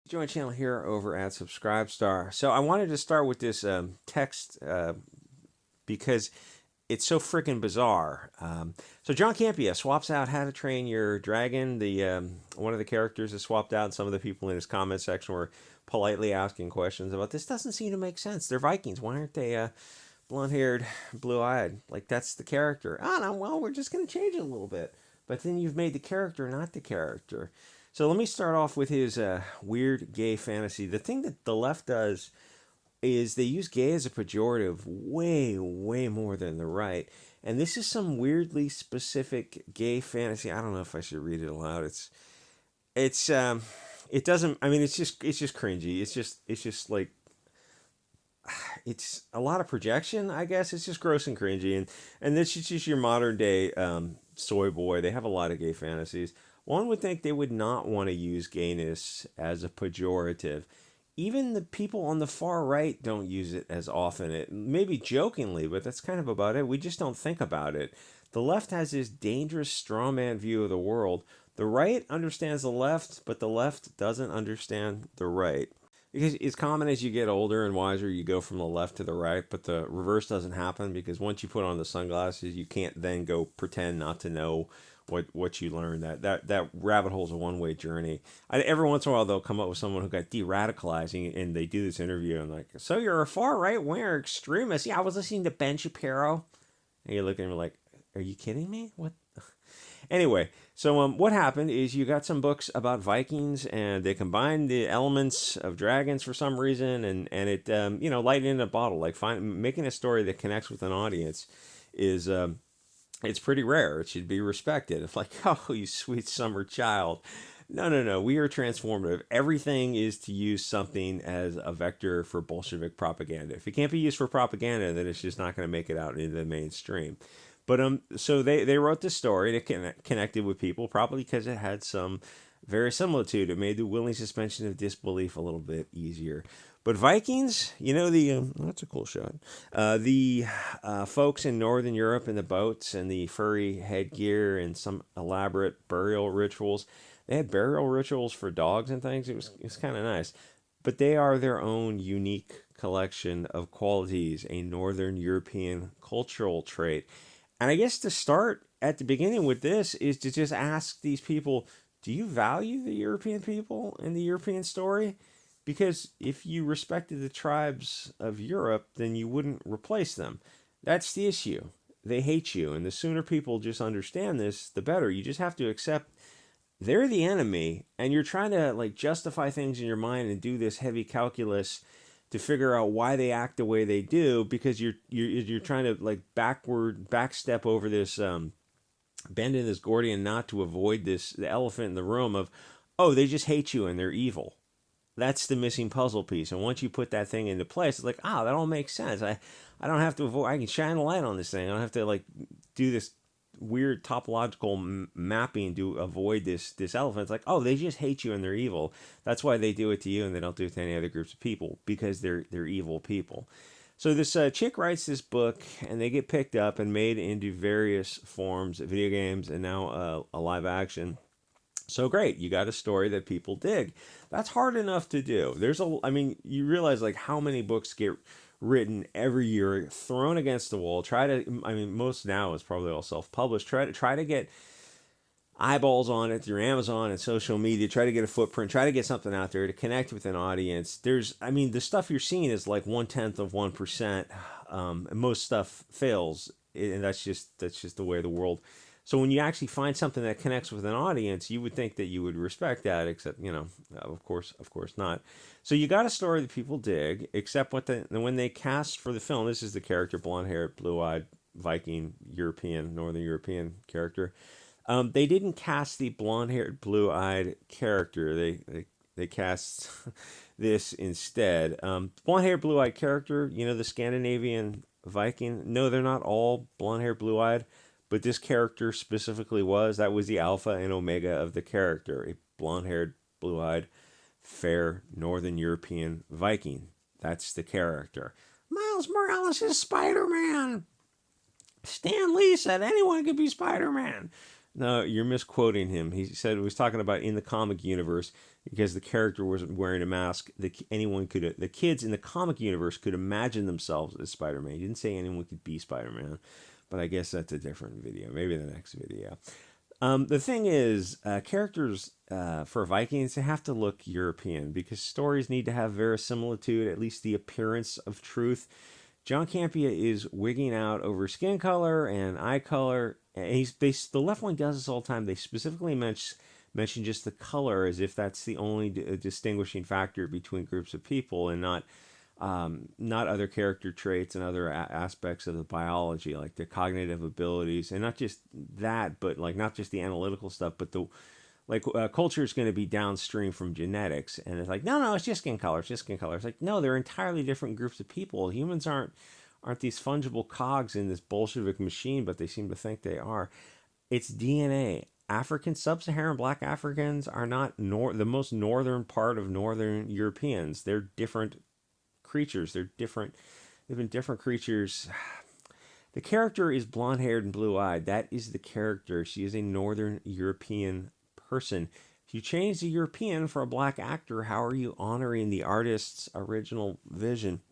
Join channel here over at Subscribestar. So I wanted to start with this text because it's so freaking bizarre. So John Campea swaps out How to Train Your Dragon. The one of the characters is swapped out. And some of the people in his comment section were politely asking questions about this. Doesn't seem to make sense. They're Vikings. Why aren't they blonde-haired, blue-eyed? Like that's the character. Oh no, well we're just gonna change it a little bit. But then you've made the character not the character. So let me start off with his weird gay fantasy. The thing that the left does is they use gay as a pejorative way, way more than the right. And this is some weirdly specific gay fantasy. I don't know if I should read it aloud. It's it doesn't. I mean, it's just cringy. It's just like it's a lot of projection. I guess it's just gross and cringy. And this is just your modern day soy boy. They have a lot of gay fantasies. One would think they would not want to use gayness as a pejorative. Even the people on the far right don't use it as often. It maybe jokingly, but that's kind of about it. We just don't think about it. The left has this dangerous straw man view of the world. The right understands the left, but the left doesn't understand the right. Because it's common as you get older and wiser, you go from the left to the right, but the reverse doesn't happen because once you put on the sunglasses, you can't then go pretend not to know what you learned. That rabbit hole is a one way journey. Every once in a while they'll come up with someone who got de-radicalizing, and they do this interview and like, so you're a far right winger extremist? Yeah, I was listening to Ben Shapiro, and you're looking at me like, are you kidding me? What? Anyway, so what happened is you got some books about Vikings, and they combined the elements of dragons for some reason, and it lighting in a bottle, like making a story that connects with an audience is it's pretty rare. It should be respected. It's like, oh, you sweet summer child. No, no, no. We are transformative. Everything is to use something as a vector for Bolshevik propaganda. If it can't be used for propaganda, then it's just not going to make it out into the mainstream. But so they wrote this story that connected with people, probably because it had some verisimilitude. It made the willing suspension of disbelief a little bit easier. But Vikings, that's a cool shot. The folks in Northern Europe in the boats and the furry headgear and some elaborate burial rituals. They had burial rituals for dogs and things. It was kind of nice. But they are their own unique collection of qualities, a Northern European cultural trait. And I guess to start at the beginning with this is to just ask these people, do you value the European people and the European story? Because if you respected the tribes of Europe, then you wouldn't replace them. That's the issue. They hate you. And the sooner people just understand this, the better. You just have to accept they're the enemy, and you're trying to like justify things in your mind and do this heavy calculus to figure out why they act the way they do because you're trying to like backstep over this bend in this Gordian knot to avoid the elephant in the room of, oh, they just hate you and they're evil. That's the missing puzzle piece. And once you put that thing into place, it's like, that all makes sense. I don't have to avoid. I can shine a light on this thing. I don't have to like do this weird topological mapping to avoid this elephant. It's like, oh, they just hate you and they're evil. That's why they do it to you and they don't do it to any other groups of people because they're evil people. So this chick writes this book and they get picked up and made into various forms, video games and now a live action. So great, you got a story that people dig. That's hard enough to do. You realize like how many books get written every year, thrown against the wall. Most now is probably all self-published. Try to get eyeballs on it through Amazon and social media. Try to get a footprint. Try to get something out there to connect with an audience. The stuff you're seeing is like 1/10%. And most stuff fails, and that's just the way of the world. So when you actually find something that connects with an audience, you would think that you would respect that, except, of course not. So you got a story that people dig, except when they cast for the film, this is the character, blonde-haired, blue-eyed, Viking, Northern European character. They didn't cast the blonde-haired, blue-eyed character. They cast this instead. Blonde-haired, blue-eyed character, the Scandinavian Viking. No, they're not all blonde-haired, blue-eyed. But this character specifically that was the alpha and omega of the character, a blonde-haired, blue-eyed, fair Northern European Viking. That's the character. Miles Morales is Spider-Man. Stan Lee said anyone could be Spider-Man. No, you're misquoting him. He said he was talking about in the comic universe because the character wasn't wearing a mask. The kids in the comic universe could imagine themselves as Spider-Man. He didn't say anyone could be Spider-Man, but I guess that's a different video. Maybe the next video. The thing is, characters for Vikings, they have to look European because stories need to have verisimilitude, at least the appearance of truth. John Campea is wigging out over skin color and eye color. And the left wing does this all the time. They specifically mention just the color as if that's the only distinguishing factor between groups of people, and not other character traits and other aspects of the biology, like the cognitive abilities, and not just that, but like not just the analytical stuff, but the culture is going to be downstream from genetics, and it's like no, it's just skin color, it's just skin color. It's like no, they're entirely different groups of people. Humans aren't these fungible cogs in this Bolshevik machine, but they seem to think they are. It's DNA. African, sub-Saharan black Africans are not the most northern part of northern Europeans. They're different creatures. They've been different creatures. The character is blonde-haired and blue-eyed. That is the character. She is a northern European person. If you change the European for a black actor, how are you honoring the artist's original vision?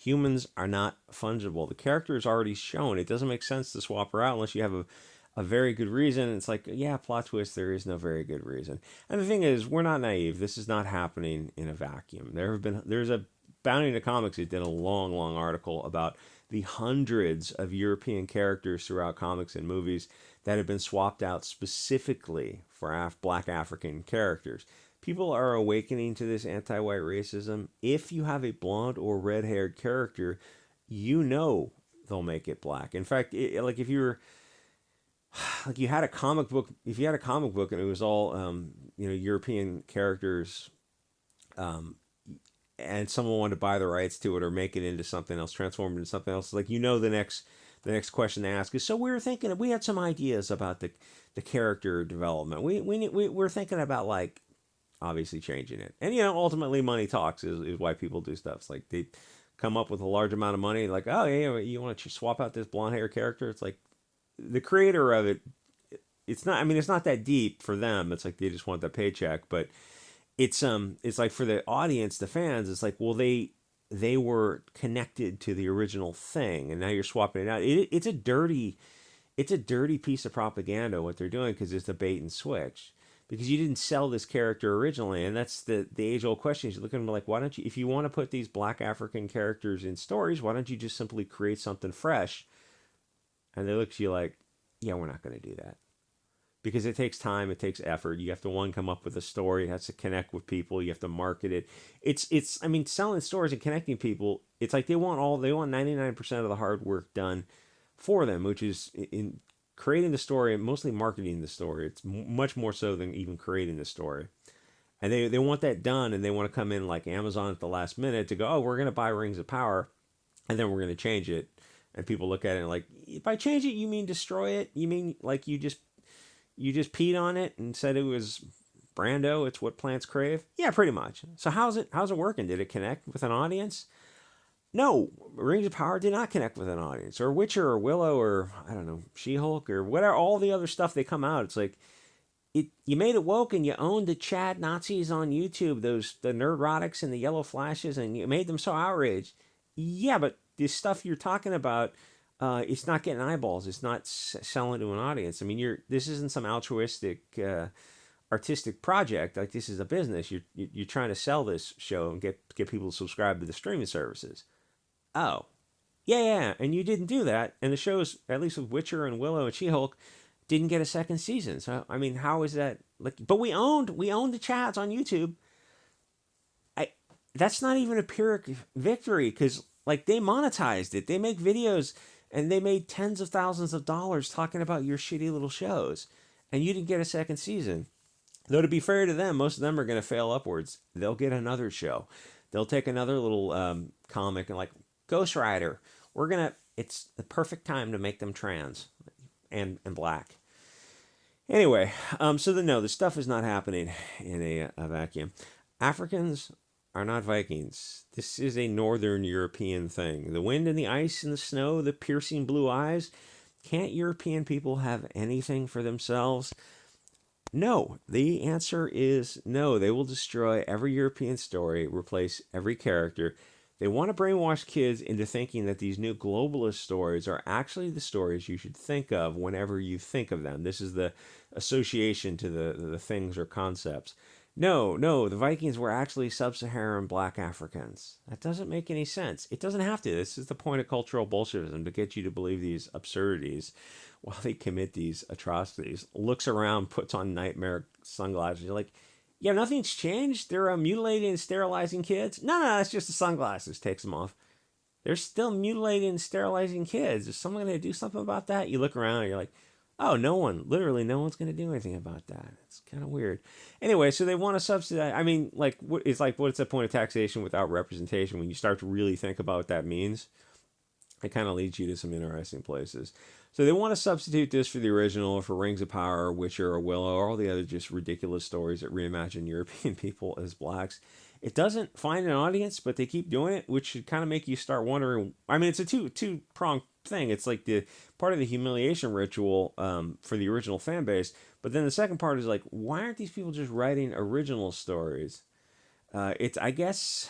Humans are not fungible. The character is already shown. It doesn't make sense to swap her out unless you have a very good reason. It's like, yeah, plot twist, there is no very good reason. And the thing is, we're not naive. This is not happening in a vacuum. There's a Bounding into Comics, it did a long article about the hundreds of European characters throughout comics and movies that have been swapped out specifically for black African characters. People are awakening to this anti-white racism. If you have a blonde or red-haired character, you know they'll make it black. In fact, like if you were like you had a comic book, if you had a comic book and it was all European characters, and someone wanted to buy the rights to it or make it into something else, transform it into something else, like the next question they ask is, so we had some ideas about the character development. We're thinking about like obviously changing it, and ultimately money talks is why people do stuff. It's like they come up with a large amount of money, like, oh yeah, you want to swap out this blonde hair character. It's like the creator of it, it's not that deep for them. It's like they just want the paycheck, but it's like for the audience, the fans, it's like, well, they were connected to the original thing, and now you're swapping it out. It's a dirty piece of propaganda what they're doing, because it's a bait and switch, because you didn't sell this character originally. And that's the age old question. You look at them like, why don't you, if you want to put these black African characters in stories, why don't you just simply create something fresh? And they look at you like, yeah, we're not going to do that, because it takes time, it takes effort. You have to come up with a story, it has to connect with people, you have to market it. It's selling stories and connecting people, it's like they want 99% of the hard work done for them, which is in creating the story and mostly marketing the story. It's much more so than even creating the story. And they want that done, and they want to come in like Amazon at the last minute to go, oh, we're going to buy Rings of Power, and then we're going to change it. And people look at it and like, by change it, you mean destroy it? You mean like you just peed on it and said it was Brando, it's what plants crave? Yeah, pretty much. So how's it working? Did it connect with an audience? No, Rings of Power did not connect with an audience. Or Witcher or Willow or, I don't know, She-Hulk or whatever, all the other stuff they come out. It's like, you made it woke, and you owned the Chad Nazis on YouTube, the Nerdrotics and the Yellow Flashes, and you made them so outraged. Yeah, but this stuff you're talking about, it's not getting eyeballs. It's not selling to an audience. I mean, this isn't some altruistic, artistic project. Like, this is a business. You're trying to sell this show and get people to subscribe to the streaming services. Oh, yeah, and you didn't do that. And the shows, at least with Witcher and Willow and She-Hulk, didn't get a second season. So I mean, how is that? Like, but we owned the Chads on YouTube. That's not even a Pyrrhic victory, because like they monetized it. They make videos and they made tens of thousands of dollars talking about your shitty little shows, and you didn't get a second season. Though, to be fair to them, most of them are going to fail upwards. They'll get another show. They'll take another little comic and like Ghost Rider. It's the perfect time to make them trans and black. Anyway, so the stuff is not happening in a vacuum. Africans are not Vikings. This is a Northern European thing. The wind and the ice and the snow, the piercing blue eyes, Can't European people have anything for themselves? No. The answer is no. They will destroy every European story, replace every character. They want to brainwash kids into thinking that these new globalist stories are actually the stories you should think of whenever you think of them. This is the association to the things or concepts. No, no, the Vikings were actually sub-Saharan black Africans. That doesn't make any sense. It doesn't have to. This is the point of cultural Bolshevism, to get you to believe these absurdities while they commit these atrocities. Looks around, puts on nightmare sunglasses. You're like, yeah, nothing's changed. They're mutilating and sterilizing kids. No, no, that's just the sunglasses. Takes them off. They're still mutilating and sterilizing kids. Is someone going to do something about that? You look around and you're like, oh, no one. Literally, no one's going to do anything about that. It's kind of weird. Anyway, so they want to subsidize. I mean, like, it's like, what's the point of taxation without representation? When you start to really think about what that means, it kind of leads you to some interesting places. So they want to substitute this for the original, or for Rings of Power, or Witcher, or Willow, or all the other just ridiculous stories that reimagine European people as blacks. It doesn't find an audience, but they keep doing it, which should kind of make you start wondering. I mean, it's a two-pronged thing. It's like the part of the humiliation ritual for the original fan base, but then the second part is like, why aren't these people just writing original stories? It's I guess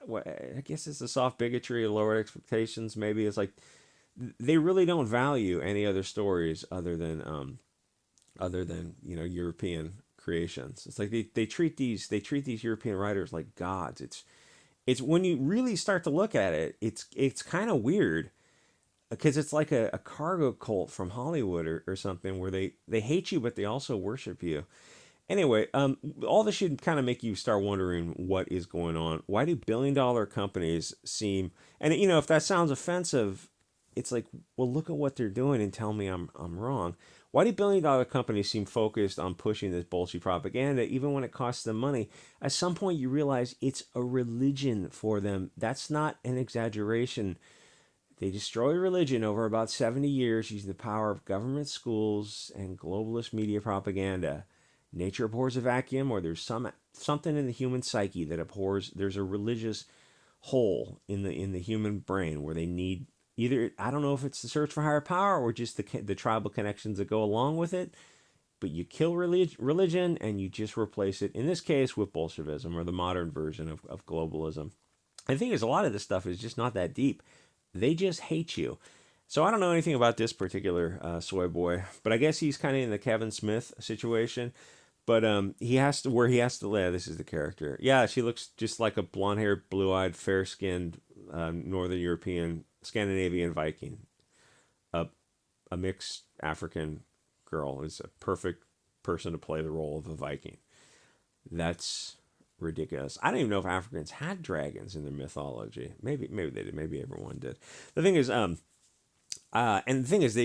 it's the soft bigotry, lower expectations. Maybe it's like they really don't value any other stories other than European creations. It's like they treat these European writers like gods. It's when you really start to look at it, it's kind of weird, because it's like a cargo cult from Hollywood or something, where they hate you but they also worship you. Anyway, all this should kind of make you start wondering what is going on. Why do billion-dollar companies seem, and if that sounds offensive, it's like, well, look at what they're doing and tell me I'm wrong. Why do billion-dollar companies seem focused on pushing this bullshit propaganda, even when it costs them money? At some point, you realize it's a religion for them. That's not an exaggeration. They destroy religion over about 70 years using the power of government schools and globalist media propaganda. Nature abhors a vacuum, or there's something in the human psyche that abhors. There's a religious hole in the human brain where they need either, I don't know if it's the search for higher power or just the tribal connections that go along with it, but you kill religion and you just replace it, in this case, with Bolshevism, or the modern version of globalism. The thing is, a lot of this stuff is just not that deep. They just hate you. So I don't know anything about this particular soy boy, but I guess he's kind of in the Kevin Smith situation. But he has to live. This is the character. Yeah, she looks just like a blonde-haired, blue-eyed, fair-skinned Northern European, Scandinavian Viking. A mixed African girl is a perfect person to play the role of a Viking. That's ridiculous. I don't even know if Africans had dragons in their mythology. Maybe they did. Maybe everyone did. The thing is, and the thing is, I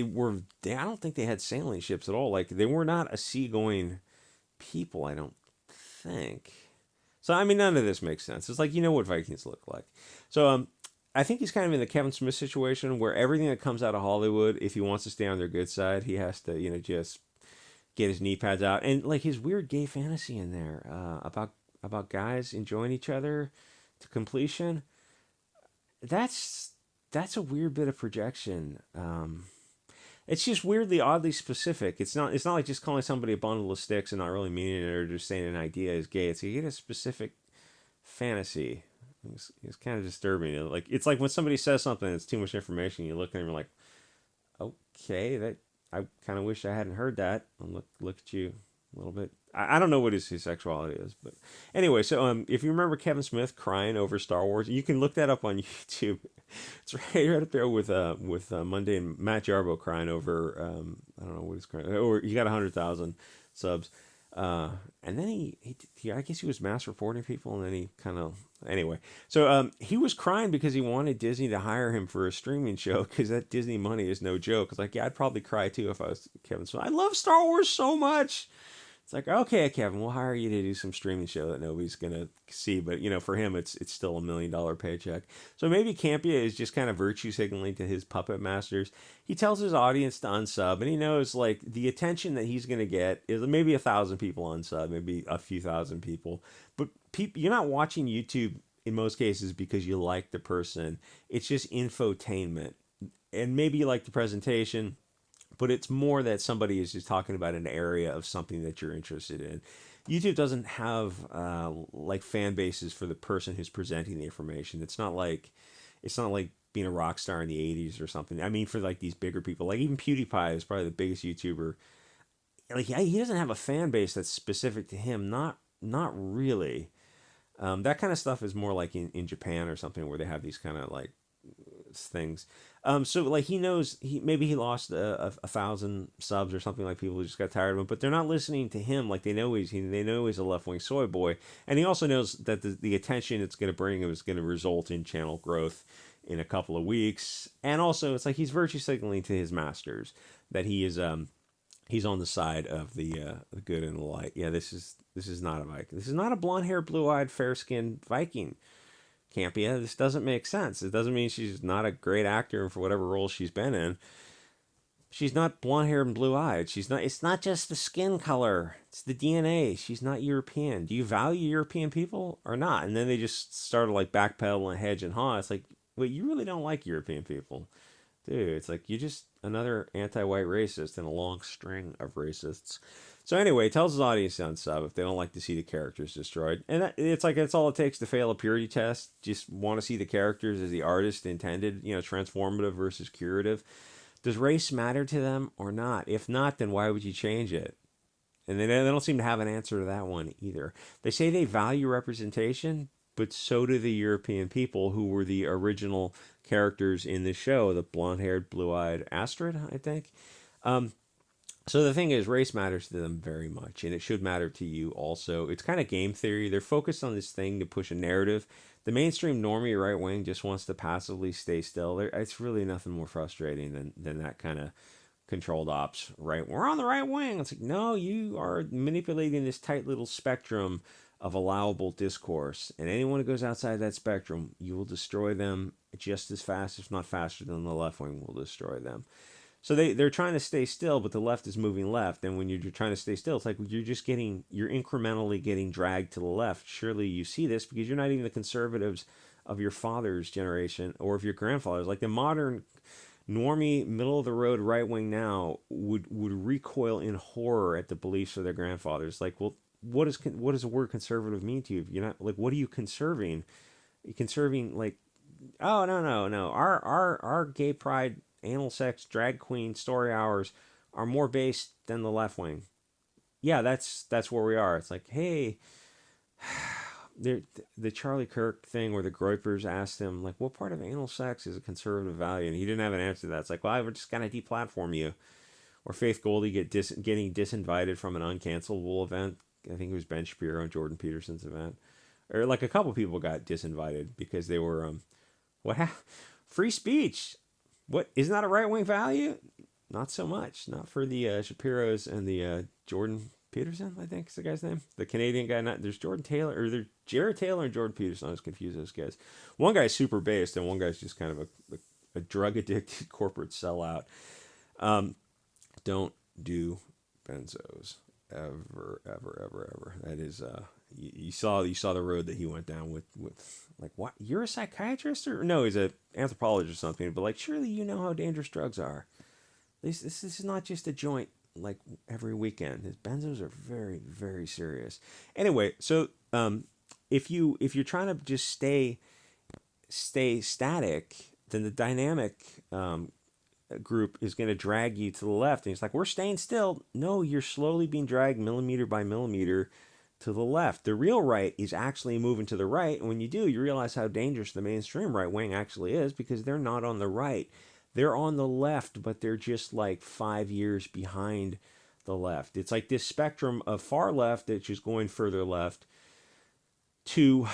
don't think they had sailing ships at all. Like, they were not a seagoing people, I don't think. So I mean, none of this makes sense. It's like, what Vikings look like. So I think he's kind of in the Kevin Smith situation, where everything that comes out of Hollywood, if he wants to stay on their good side, he has to just get his knee pads out, and like his weird gay fantasy in there about guys enjoying each other to completion. That's a weird bit of projection. It's just weirdly, oddly specific. It's not like just calling somebody a bundle of sticks and not really meaning it, or just saying an idea is gay. It's you get a specific fantasy. It's kind of disturbing. It's like when somebody says something that's too much information, you look at them and you're like, okay, that I kind of wish I hadn't heard that. And look at you a little bit. I don't know what his sexuality is, but anyway. So if you remember Kevin Smith crying over Star Wars, you can look that up on YouTube. It's right up there with Monday and Matt Jarbo crying over I don't know what he's crying, or he got 100,000 subs, and then he I guess he was mass reporting people, and then he kind of anyway. So he was crying because he wanted Disney to hire him for a streaming show, because that Disney money is no joke. It's like, yeah, I'd probably cry too if I was Kevin Smith. I love Star Wars so much. It's like, okay, Kevin, we'll hire you to do some streaming show that nobody's gonna see, but for him, it's still $1 million paycheck. So maybe Campia is just kind of virtue signaling to his puppet masters. He tells his audience to unsub, and he knows like the attention that he's gonna get is maybe 1,000 people unsub, maybe a few thousand people, but you're not watching YouTube in most cases because you like the person. It's just infotainment, and maybe you like the presentation. but it's more that somebody is just talking about an area of something that you're interested in. YouTube doesn't have like fan bases for the person who's presenting the information. It's not like being a rock star in the '80s or something. I mean, for like these bigger people, like even PewDiePie is probably the biggest YouTuber. Like he doesn't have a fan base that's specific to him. Not really. That kind of stuff is more like in Japan or something where they have these kind of like things. So like he knows maybe he lost a thousand subs or something, like people just got tired of him, but they're not listening to him. Like they know he's a left wing soy boy, and he also knows that the attention it's going to bring him is going to result in channel growth in a couple of weeks, and also it's like he's virtue signaling to his masters that he's on the side of the good and the light. Yeah, this is not a Viking. This is not a blonde haired, blue eyed, fair skinned Viking. Campia. This doesn't make sense. It doesn't mean she's not a great actor for whatever role she's been in. She's not blonde haired and blue eyed. She's not. It's not just the skin color. It's the DNA. She's not European. Do you value European people or not? And then they just started like backpedal and hedge and haw. It's like, wait, you really don't like European people, dude. It's like you just another anti-white racist in a long string of racists. So anyway, tells his audience to unsub if they don't like to see the characters destroyed. And it's like that's all it takes to fail a purity test. Just want to see the characters as the artist intended, transformative versus curative. Does race matter to them or not? If not, then why would you change it? And they don't seem to have an answer to that one either. They say they value representation, but so do the European people who were the original characters in the show, the blonde-haired, blue-eyed Astrid, I think. So the thing is, race matters to them very much, and it should matter to you also. It's kind of game theory. They're focused on this thing to push a narrative. The mainstream normie right wing just wants to passively stay still. It's really nothing more frustrating than that kind of controlled ops, right? We're on the right wing. It's like, no, you are manipulating this tight little spectrum of allowable discourse. And anyone who goes outside that spectrum, you will destroy them just as fast, if not faster, than the left wing will destroy them. So they're trying to stay still, but the left is moving left. And when you're trying to stay still, it's like you're incrementally getting dragged to the left. Surely you see this because you're not even the conservatives of your father's generation or of your grandfather's. Like the modern normie, middle of the road right wing now would recoil in horror at the beliefs of their grandfathers. Like, well, what does the word conservative mean to you? You're not like, what are you conserving? You're conserving like, oh no. Our gay pride, anal sex, drag queen story hours are more based than the left wing. Yeah, that's where we are. It's like, hey, the Charlie Kirk thing where the Groypers asked him, like, what part of anal sex is a conservative value? And he didn't have an answer to that. It's like, well, we're just going to deplatform you. Or Faith Goldie getting disinvited from an uncancelable event. I think it was Ben Shapiro and Jordan Peterson's event. Or like a couple people got disinvited because they were, free speech. What, isn't that a right-wing value? Not so much. Not for the Shapiros and the Jordan Peterson, I think is the guy's name. The Canadian guy. There's Jordan Taylor, or there's Jared Taylor and Jordan Peterson. I was confused those guys. One guy's super based, and one guy's just kind of a drug-addicted corporate sellout. Don't do benzos. Ever. That is, you saw the road that he went down with like, what? You're a psychiatrist? Or no, he's an anthropologist or something. But like, surely you know how dangerous drugs are. This is not just a joint like every weekend. His benzos are very, very serious. Anyway, so if you're trying to just stay static, then the dynamic group is going to drag you to the left. And it's like, we're staying still. No, you're slowly being dragged millimeter by millimeter to the left. The real right is actually moving to the right. And when you do, you realize how dangerous the mainstream right wing actually is, because they're not on the right. They're on the left, but they're just like 5 years behind the left. It's like this spectrum of far left that's just going further left to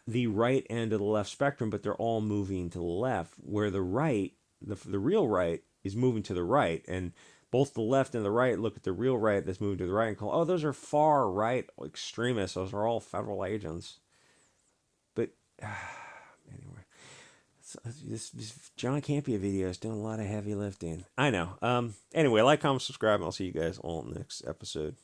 the right end of the left spectrum, but they're all moving to the left, where the right, the real right, is moving to the right. And both the left and the right look at the real right that's moving to the right and call, oh, those are far right extremists. Those are all federal agents. But anyway, this John Campia video is doing a lot of heavy lifting. I know. Anyway, like, comment, subscribe, and I'll see you guys all next episode.